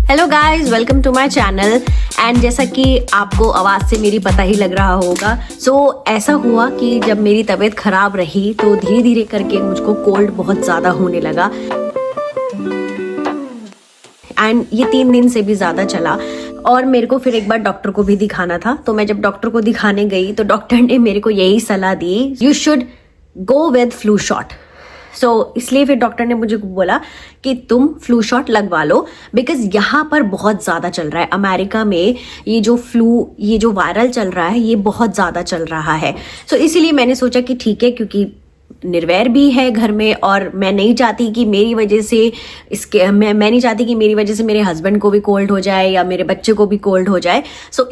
Hello guys, welcome to my channel. And जैसा कि आपको आवाज़ से मेरी पता ही लग रहा होगा, ऐसा हुआ कि जब मेरी तबीयत ख़राब रही तो धीरे धीरे करके मुझको कोल्ड बहुत ज़्यादा होने लगा। एंड ये 3 दिन से भी ज़्यादा चला और मेरे को फिर एक बार डॉक्टर को भी दिखाना था। तो मैं जब डॉक्टर को दिखाने गई तो डॉक्टर ने मेरे को यही सलाह दी, you should go with flu shot. इसलिए फिर डॉक्टर ने मुझे बोला कि तुम फ्लू शॉट लगवा लो, बिकॉज यहाँ पर बहुत ज़्यादा चल रहा है। अमेरिका में ये जो वायरल चल रहा है ये बहुत ज़्यादा चल रहा है। इसीलिए मैंने सोचा कि ठीक है, क्योंकि निर्वैर भी है घर में और मैं नहीं चाहती कि मेरी वजह से मैं नहीं चाहती कि मेरी वजह से मेरे हस्बैंड को भी कोल्ड हो जाए या मेरे बच्चे को भी कोल्ड हो जाए।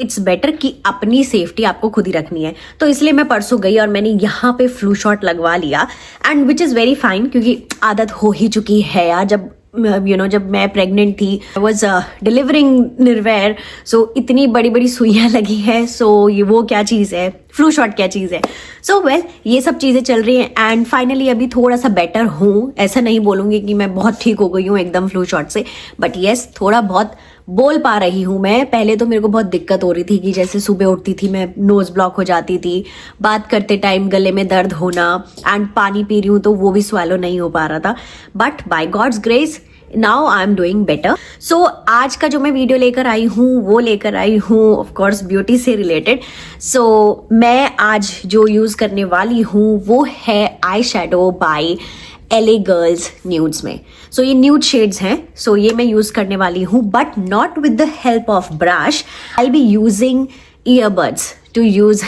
इट्स बेटर कि अपनी सेफ्टी आपको खुद ही रखनी है। तो इसलिए मैं परसों गई और मैंने यहाँ पे फ्लू शॉट लगवा लिया, and which is very fine, क्योंकि आदत हो ही चुकी है यार। जब मैं प्रेग्नेंट थी, आई वॉज डिलीवरिंग निर्वैर, इतनी बड़ी बड़ी सुइयाँ लगी है। ये वो क्या चीज़ है, फ्लू शॉट क्या चीज़ है। ये सब चीज़ें चल रही हैं एंड फाइनली अभी थोड़ा सा बेटर हूँ। ऐसा नहीं बोलूँगी कि मैं बहुत ठीक हो गई हूँ एकदम फ्लू शॉट से, बट येस थोड़ा बहुत बोल पा रही हूँ मैं। पहले तो मेरे को बहुत दिक्कत हो रही थी कि जैसे सुबह उठती थी मैं नोज ब्लॉक हो जाती थी, बात करते टाइम गले में दर्द होना, एंड पानी पी रही हूँ तो वो भी स्वैलो नहीं हो पा रहा था। But by God's grace now I am doing better. आज का जो मैं वीडियो लेकर आई हूँ ऑफ कोर्स ब्यूटी से रिलेटेड। मैं आज जो यूज करने वाली हूँ वो है eye shadow by LA girls nudes में। ये न्यूड शेड्स हैं। ये मैं यूज करने वाली हूँ, but not with the help of brush. I be using earbuds to use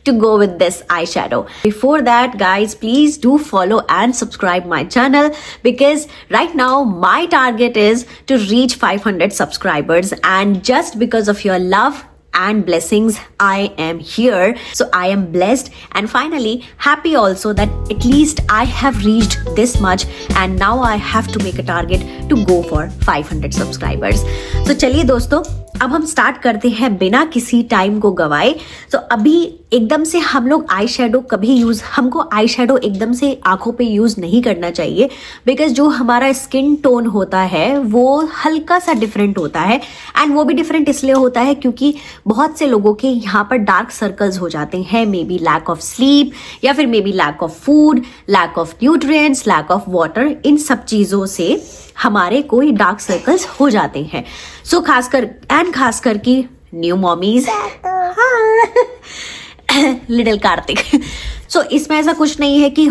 to go with this eyeshadow. Before that, guys, please do follow and subscribe my channel, because right now my target is to reach 500 subscribers, and just because of your love and blessings I am here. I am blessed and finally happy also that at least I have reached this much, and now I have to make a target to go for 500 subscribers. चलिए दोस्तों, अब हम start करते हैं बिना किसी time को गवाए। अभी एकदम से हम लोग हमको आई शेडो एकदम से आंखों पे यूज नहीं करना चाहिए, बिकॉज जो हमारा स्किन टोन होता है वो हल्का सा डिफरेंट होता है। एंड वो भी डिफरेंट इसलिए होता है क्योंकि बहुत से लोगों के यहाँ पर डार्क सर्कल्स हो जाते हैं, maybe lack of sleep, या फिर maybe lack of food, lack of nutrients, lack of water. इन सब चीज़ों से हमारे कोई डार्क सर्कल्स हो जाते हैं। खासकर की न्यू मॉमीज, लिटिल कार्तिक। इसमें ऐसा कुछ नहीं है कि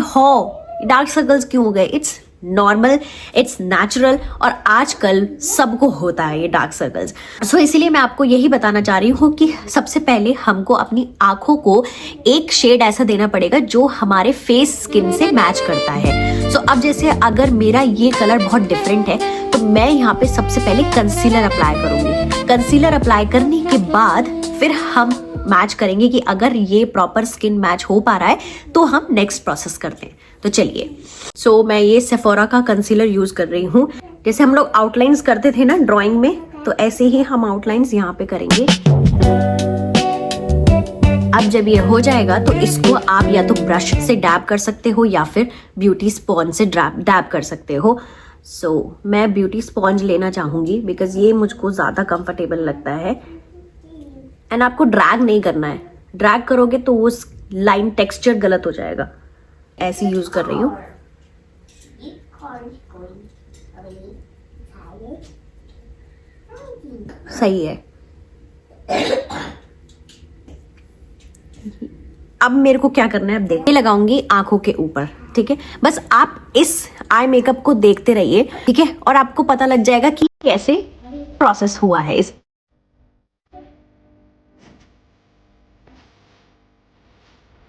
डार्क सर्कल्स क्यों हो गए। इट्स नॉर्मल, इट्स नेचुरल, और आजकल सबको होता है ये डार्क सर्कल्स। इसीलिए मैं आपको यही बताना चाह रही हूँ कि सबसे पहले हमको अपनी आंखों को एक शेड ऐसा देना पड़ेगा जो हमारे फेस स्किन से मैच करता है। अब जैसे अगर मेरा ये कलर बहुत डिफरेंट है तो मैं यहाँ पे सबसे पहले कंसीलर अप्लाई करूंगी। कंसीलर अप्लाई करने के बाद फिर हम मैच करेंगे कि अगर ये प्रॉपर स्किन मैच हो पा रहा है तो हम नेक्स्ट प्रोसेस करते हैं। तो चलिए, मैं ये सेफोरा का कंसीलर यूज कर रही हूँ। जैसे हम लोग आउटलाइंस करते थे ना ड्राइंग में, तो ऐसे ही हम आउटलाइंस यहाँ पे करेंगे। अब जब ये हो जाएगा तो इसको आप या तो ब्रश से डैब कर सकते हो या फिर ब्यूटी स्पॉन्ज से डैब कर सकते हो। मैं ब्यूटी स्पॉन्ज लेना चाहूंगी बिकॉज ये मुझको ज्यादा कंफर्टेबल लगता है। एंड आपको ड्रैग नहीं करना है, ड्रैग करोगे तो वो लाइन टेक्सचर गलत हो जाएगा। ऐसे यूज कर रही हूँ। सही है। अब मेरे को क्या करना है, अब देखिए, लगाऊंगी आंखों के ऊपर। ठीक है, बस आप इस आई मेकअप को देखते रहिए, ठीक है, और आपको पता लग जाएगा कि कैसे प्रोसेस हुआ है इस।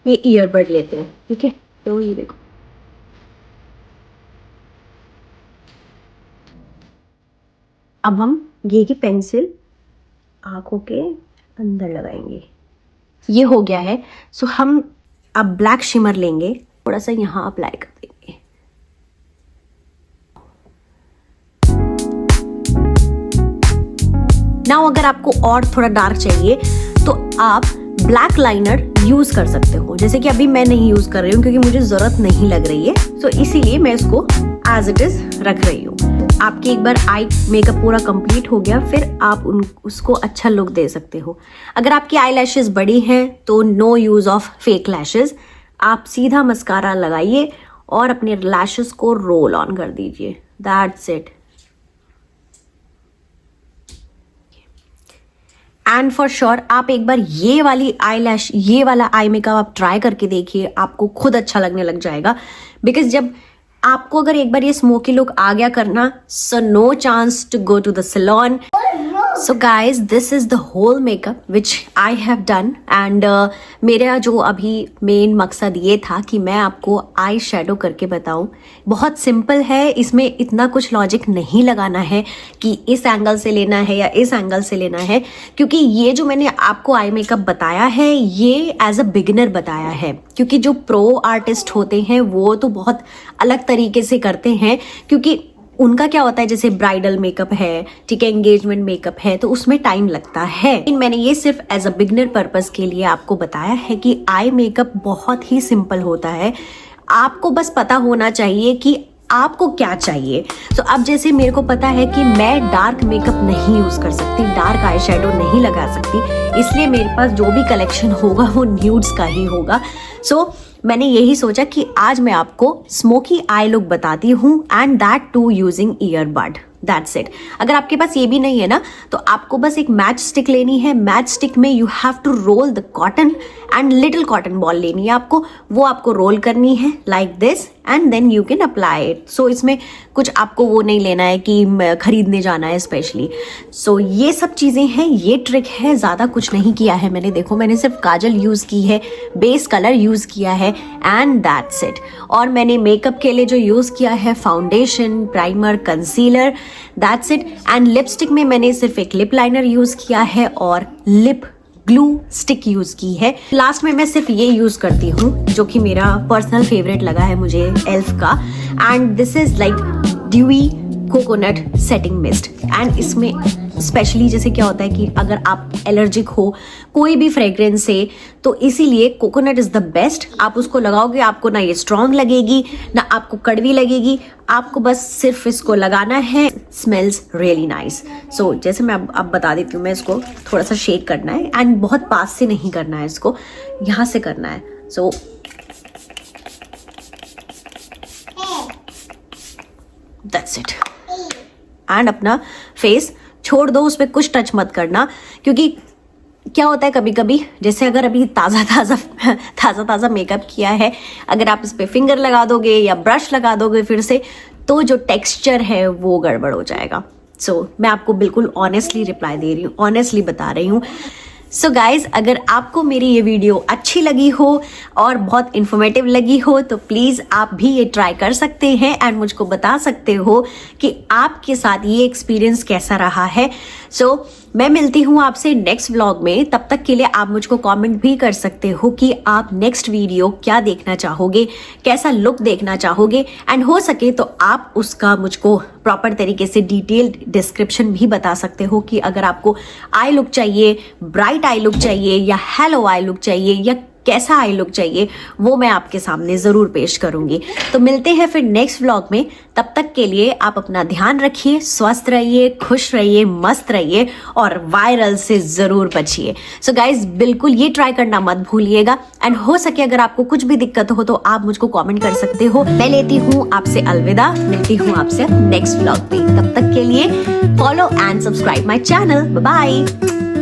ये ईयरबड लेते हैं, ठीक है। तो ये देखो, अब हम ये की पेंसिल आंखों के अंदर लगाएंगे। ये हो गया है। हम अब ब्लैक शिमर लेंगे, थोड़ा सा यहाँ अप्लाई कर देंगे। नाउ अगर आपको और थोड़ा डार्क चाहिए तो आप ब्लैक लाइनर यूज कर सकते हो, जैसे कि अभी मैं नहीं यूज कर रही हूँ क्योंकि मुझे जरूरत नहीं लग रही है। इसीलिए मैं इसको एज इट इज रख रही हूँ। आपकी एक बार आई मेकअप पूरा कंप्लीट हो गया, फिर आप उसको अच्छा लुक दे सकते हो। अगर आपकी आई लैशेज बड़ी हैं तो no use of fake lashes, आप सीधा मस्कारा लगाइए और अपने लैशेज को रोल ऑन कर दीजिए। That's it. And for sure आप एक बार ये वाला आई मेकअप आप ट्राई करके देखिए, आपको खुद अच्छा लगने लग जाएगा। बिकॉज जब आपको अगर एक बार ये स्मोकी लुक आ गया करना, so no chance to go to the salon. So guys, this is the whole makeup which I have done. And मेरा जो अभी मेन मकसद ये था कि मैं आपको आई शेडो करके बताऊं। बहुत सिंपल है, इसमें इतना कुछ लॉजिक नहीं लगाना है कि इस एंगल से लेना है या इस एंगल से लेना है, क्योंकि ये जो मैंने आपको आई मेकअप बताया है ये एज अ बिगिनर बताया है। क्योंकि जो प्रो आर्टिस्ट होते हैं वो तो बहुत अलग तरीके से करते हैं, क्योंकि उनका क्या होता है, जैसे ब्राइडल मेकअप है, ठीक है, एंगेजमेंट मेकअप है, तो उसमें टाइम लगता है। लेकिन मैंने ये सिर्फ एज अ बिगिनर पर्पस के लिए आपको बताया है कि आई मेकअप बहुत ही सिंपल होता है। आपको बस पता होना चाहिए कि आपको क्या चाहिए। तो अब जैसे मेरे को पता है कि मैं डार्क मेकअप नहीं यूज कर सकती, डार्क आई शेडो नहीं लगा सकती, इसलिए मेरे पास जो भी कलेक्शन होगा वो न्यूड्स का ही होगा। सो मैंने यही सोचा कि आज मैं आपको स्मोकी आई लुक बताती हूँ, and that too using earbud. That's it. अगर आपके पास ये भी नहीं है ना, तो आपको बस एक मैच स्टिक लेनी है। मैच स्टिक में you have to roll the cotton and little cotton ball लेनी है आपको, वो आपको रोल करनी है like this, and then you can apply it. So इसमें कुछ आपको वो नहीं लेना है कि खरीदने जाना है स्पेशली। सो ये सब चीज़ें हैं, ये ट्रिक है, ज़्यादा कुछ नहीं किया है मैंने। देखो, मैंने सिर्फ काजल यूज़ की है, बेस कलर यूज़ किया है, एंड दैट्स इट। और मैंने मेकअप के लिए जो यूज़ किया है foundation, primer, concealer, that's it. And lipstick में मैंने सिर्फ एक लिप लाइनर यूज़ किया है और लिप ग्लू स्टिक यूज की है। लास्ट में मैं सिर्फ ये यूज करती हूँ जो कि मेरा पर्सनल फेवरेट लगा है मुझे, एल्फ का, and this is like dewy coconut setting mist. एंड इसमें स्पेशली जैसे क्या होता है कि अगर आप एलर्जिक हो कोई भी फ्रेग्रेंस से, तो इसीलिए कोकोनट इज द बेस्ट। आप उसको लगाओगे, आपको ना ये स्ट्रॉन्ग लगेगी ना आपको कड़वी लगेगी, आपको बस सिर्फ इसको लगाना है। Smells really nice. सो जैसे मैं अब बता देती हूँ, मैं इसको थोड़ा सा शेक करना है, एंड बहुत पास से नहीं करना है, इसको यहाँ से करना है। So that's it. एंड अपना फेस छोड़ दो, उस पर कुछ टच मत करना, क्योंकि क्या होता है कभी कभी, जैसे अगर अभी ताज़ा मेकअप किया है, अगर आप इस पे फिंगर लगा दोगे या ब्रश लगा दोगे फिर से, तो जो टेक्सचर है वो गड़बड़ हो जाएगा। सो मैं आपको बिल्कुल ऑनेस्टली रिप्लाई दे रही हूँ, ऑनेस्टली बता रही हूँ। सो गाइज, अगर आपको मेरी ये वीडियो अच्छी लगी हो और बहुत इन्फॉर्मेटिव लगी हो तो प्लीज़ आप भी ये ट्राई कर सकते हैं एंड मुझको बता सकते हो कि आपके साथ ये एक्सपीरियंस कैसा रहा है। सो मैं मिलती हूँ आपसे नेक्स्ट व्लॉग में। तब तक के लिए आप मुझको कमेंट भी कर सकते हो कि आप नेक्स्ट वीडियो क्या देखना चाहोगे, कैसा लुक देखना चाहोगे, एंड हो सके तो आप उसका मुझको प्रॉपर तरीके से डिटेल्ड डिस्क्रिप्शन भी बता सकते हो कि अगर आपको आई लुक चाहिए, ब्राइट आई लुक चाहिए, या हेलो आई लुक चाहिए, या कैसा आई लुक चाहिए, वो मैं आपके सामने ज़रूर पेश करूंगी। तो मिलते हैं फिर नेक्स्ट व्लॉग में। तब तक के लिए आप अपना ध्यान रखिए, स्वस्थ रहिए, खुश रहिए, मस्त रहिए और वायरल से ज़रूर बचिए। सो गाइज, बिल्कुल ये ट्राई करना मत भूलिएगा। एंड हो सके अगर आपको कुछ भी दिक्कत हो तो आप मुझको कमेंट कर सकते हो। मैं लेती हूँ आपसे अलविदा, मिलती हूँ आपसे नेक्स्ट व्लॉग में। तब तक के लिए follow and subscribe my channel. Bye bye.